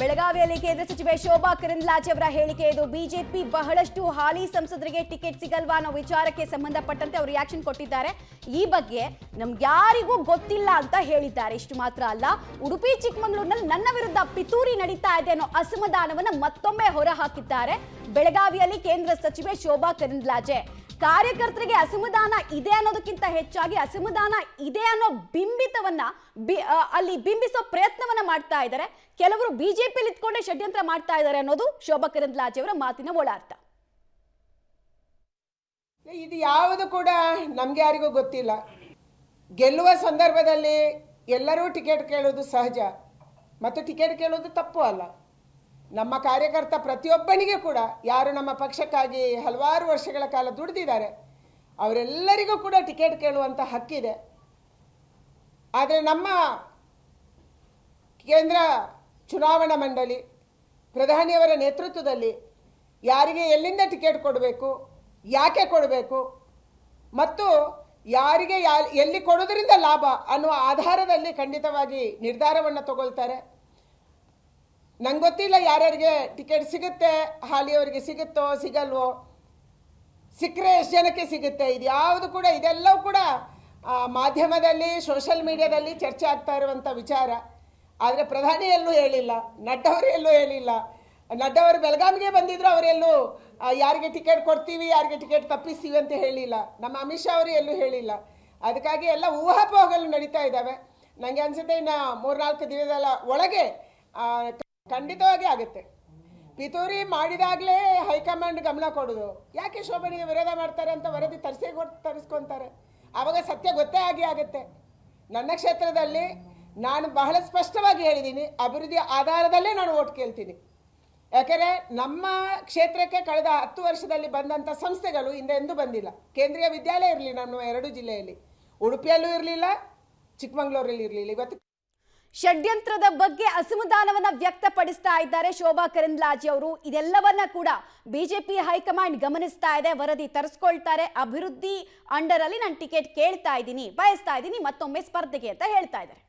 ಬೆಳಗಾವಿಯಲ್ಲಿ ಕೇಂದ್ರ ಸಚಿವೆ ಶೋಭಾ ಕರಂದ್ಲಾಜೆ ಅವರ ಹೇಳಿಕೆ ಇದು. ಬಿಜೆಪಿ ಬಹಳಷ್ಟು ಹಾಲಿ ಸಂಸದರಿಗೆ ಟಿಕೆಟ್ ಸಿಗಲ್ವಾ ಅನ್ನೋ ವಿಚಾರಕ್ಕೆ ಸಂಬಂಧಪಟ್ಟಂತೆ ಅವರು ರಿಯಾಕ್ಷನ್ ಕೊಟ್ಟಿದ್ದಾರೆ. ಈ ಬಗ್ಗೆ ನಮ್ಗ್ಯಾರಿಗೂ ಗೊತ್ತಿಲ್ಲ ಅಂತ ಹೇಳಿದ್ದಾರೆ. ಇಷ್ಟು ಮಾತ್ರ ಅಲ್ಲ, ಉಡುಪಿ ಚಿಕ್ಕಮಗಳೂರಿನಲ್ಲಿ ನನ್ನ ವಿರುದ್ಧ ಪಿತೂರಿ ನಡೀತಾ ಇದೆ ಅನ್ನೋ ಅಸಮಾಧಾನವನ್ನ ಮತ್ತೊಮ್ಮೆ ಹೊರ ಹಾಕಿದ್ದಾರೆ ಬೆಳಗಾವಿಯಲ್ಲಿ ಕೇಂದ್ರ ಸಚಿವೆ ಶೋಭಾ ಕರಂದ್ಲಾಜೆ. ಕಾರ್ಯಕರ್ತರಿಗೆ ಅಸಮಾಧಾನ ಇದೆ ಅನ್ನೋದಕ್ಕಿಂತ ಹೆಚ್ಚಾಗಿ ಅಸಮಾಧಾನ ಇದೆ ಅನ್ನೋ ಬಿಂಬಿತವನ್ನ ಅಲ್ಲಿ ಬಿಂಬಿಸೋ ಪ್ರಯತ್ನವನ್ನ ಮಾಡ್ತಾ ಇದ್ದಾರೆ. ಕೆಲವರು ಬಿಜೆಪಿಯಲ್ಲಿ ಇಟ್ಕೊಂಡೇ ಷಡ್ಯಂತ್ರ ಮಾಡ್ತಾ ಇದ್ದಾರೆ ಅನ್ನೋದು ಶೋಭಾ ಕರಂದ್ಲಾಜೆ ಅವರ ಮಾತಿನ ಒಳಾರ್ಥ. ಇದು ಯಾವುದು ಕೂಡ ನಮ್ಗೆ ಯಾರಿಗೂ ಗೊತ್ತಿಲ್ಲ. ಗೆಲ್ಲುವ ಸಂದರ್ಭದಲ್ಲಿ ಎಲ್ಲರೂ ಟಿಕೆಟ್ ಕೇಳೋದು ಸಹಜ ಮತ್ತು ಟಿಕೆಟ್ ಕೇಳೋದು ತಪ್ಪು ಅಲ್ಲ. ನಮ್ಮ ಕಾರ್ಯಕರ್ತ ಪ್ರತಿಯೊಬ್ಬನಿಗೆ ಕೂಡ ಯಾರು ನಮ್ಮ ಪಕ್ಷಕ್ಕಾಗಿ ಹಲವಾರು ವರ್ಷಗಳ ಕಾಲ ದುಡಿದಿದ್ದಾರೆ ಅವರೆಲ್ಲರಿಗೂ ಕೂಡ ಟಿಕೆಟ್ ಕೇಳುವಂಥ ಹಕ್ಕಿದೆ. ಆದರೆ ನಮ್ಮ ಕೇಂದ್ರ ಚುನಾವಣಾ ಮಂಡಳಿ ಪ್ರಧಾನಿಯವರ ನೇತೃತ್ವದಲ್ಲಿ ಯಾರಿಗೆ ಎಲ್ಲಿಂದ ಟಿಕೆಟ್ ಕೊಡಬೇಕು, ಯಾಕೆ ಕೊಡಬೇಕು ಮತ್ತು ಯಾರಿಗೆ ಎಲ್ಲಿ ಕೊಡೋದ್ರಿಂದ ಲಾಭ ಅನ್ನುವ ಆಧಾರದಲ್ಲಿ ಖಂಡಿತವಾಗಿ ನಿರ್ಧಾರವನ್ನು ತಗೊಳ್ತಾರೆ. ನಂಗೆ ಗೊತ್ತಿಲ್ಲ ಯಾರ್ಯಾರಿಗೆ ಟಿಕೆಟ್ ಸಿಗುತ್ತೆ, ಹಾಲಿಯವರಿಗೆ ಸಿಗುತ್ತೋ ಸಿಗಲ್ವೋ, ಸಿಕ್ಕರೆ ಎಷ್ಟು ಜನಕ್ಕೆ ಸಿಗುತ್ತೆ, ಇದು ಯಾವುದು ಕೂಡ ಇದೆಲ್ಲವೂ ಕೂಡ ಮಾಧ್ಯಮದಲ್ಲಿ ಸೋಷಿಯಲ್ ಮೀಡಿಯಾದಲ್ಲಿ ಚರ್ಚೆ ಆಗ್ತಾ ಇರುವಂಥ ವಿಚಾರ. ಆದರೆ ಪ್ರಧಾನಿ ಎಲ್ಲೂ ಹೇಳಿಲ್ಲ, ನಡ್ಡಾ ಅವರು ಎಲ್ಲೂ ಹೇಳಿಲ್ಲ. ನಡ್ಡಾ ಅವರು ಬೆಳಗಾವಿಗೆ ಬಂದಿದ್ರು, ಅವರೆಲ್ಲೂ ಯಾರಿಗೆ ಟಿಕೆಟ್ ಕೊಡ್ತೀವಿ ಯಾರಿಗೆ ಟಿಕೆಟ್ ತಪ್ಪಿಸ್ತೀವಿ ಅಂತ ಹೇಳಿಲ್ಲ. ನಮ್ಮ ಅಮಿತ್ ಶಾ ಅವರು ಎಲ್ಲೂ ಹೇಳಿಲ್ಲ. ಅದಕ್ಕಾಗಿ ಎಲ್ಲ ಊಹಾಪೋಹಗಳು ನಡೀತಾ ಇದ್ದಾವೆ. ನನಗೆ ಅನಿಸುತ್ತೆ ಇನ್ನು 3-4 ದಿನದ ಒಳಗೆ ಖಂಡಿತವಾಗಿ ಆಗುತ್ತೆ. ಪಿತೂರಿ ಮಾಡಿದಾಗಲೇ ಹೈಕಮಾಂಡ್ ಗಮನ ಕೊಡೋದು. ಯಾಕೆ ಶೋಭನಿಗೆ ವಿರೋಧ ಮಾಡ್ತಾರೆ ಅಂತ ವರದಿ ತರಿಸ್ಕೊತಾರೆ. ಆವಾಗ ಸತ್ಯ ಗೊತ್ತೇ ಆಗುತ್ತೆ. ನನ್ನ ಕ್ಷೇತ್ರದಲ್ಲಿ ನಾನು ಬಹಳ ಸ್ಪಷ್ಟವಾಗಿ ಹೇಳಿದ್ದೀನಿ, ಅಭಿವೃದ್ಧಿ ಆಧಾರದಲ್ಲೇ ನಾನು ಓಟ್ ಕೇಳ್ತೀನಿ. ಯಾಕೆಂದರೆ ನಮ್ಮ ಕ್ಷೇತ್ರಕ್ಕೆ ಕಳೆದ 10 ವರ್ಷದಲ್ಲಿ ಬಂದಂಥ ಸಂಸ್ಥೆಗಳು ಹಿಂದೆ ಎಂದೂ ಬಂದಿಲ್ಲ. ಕೇಂದ್ರೀಯ ವಿದ್ಯಾಲಯ ಇರಲಿ ನಮ್ಮ 2 ಜಿಲ್ಲೆಯಲ್ಲಿ, ಉಡುಪಿಯಲ್ಲೂ ಇರಲಿಲ್ಲ, ಚಿಕ್ಕಮಗಳೂರಲ್ಲಿ ಇರಲಿಲ್ಲ. ಇವತ್ತು ಷಡ್ಯಂತ್ರದ ಬಗ್ಗೆ ಅಸಮಾಧಾನವನ್ನ ವ್ಯಕ್ತಪಡಿಸ್ತಾ ಇದ್ದಾರೆ ಶೋಭಾ ಕರಂದ್ಲಾಜೆ ಅವರು. ಇದೆಲ್ಲವನ್ನ ಕೂಡ ಬಿಜೆಪಿ ಹೈಕಮಾಂಡ್ ಗಮನಿಸ್ತಾ ಇದೆ, ವರದಿ ತರಿಸ್ಕೊಳ್ತಾರೆ. ಅಭಿವೃದ್ಧಿ ಅಂಡರ್ ಅಲ್ಲಿ ನಾನು ಟಿಕೆಟ್ ಕೇಳ್ತಾ ಇದ್ದೀನಿ, ಬಯಸ್ತಾ ಇದ್ದೀನಿ ಮತ್ತೊಮ್ಮೆ ಸ್ಪರ್ಧೆಗೆ ಅಂತ ಹೇಳ್ತಾ ಇದ್ದಾರೆ.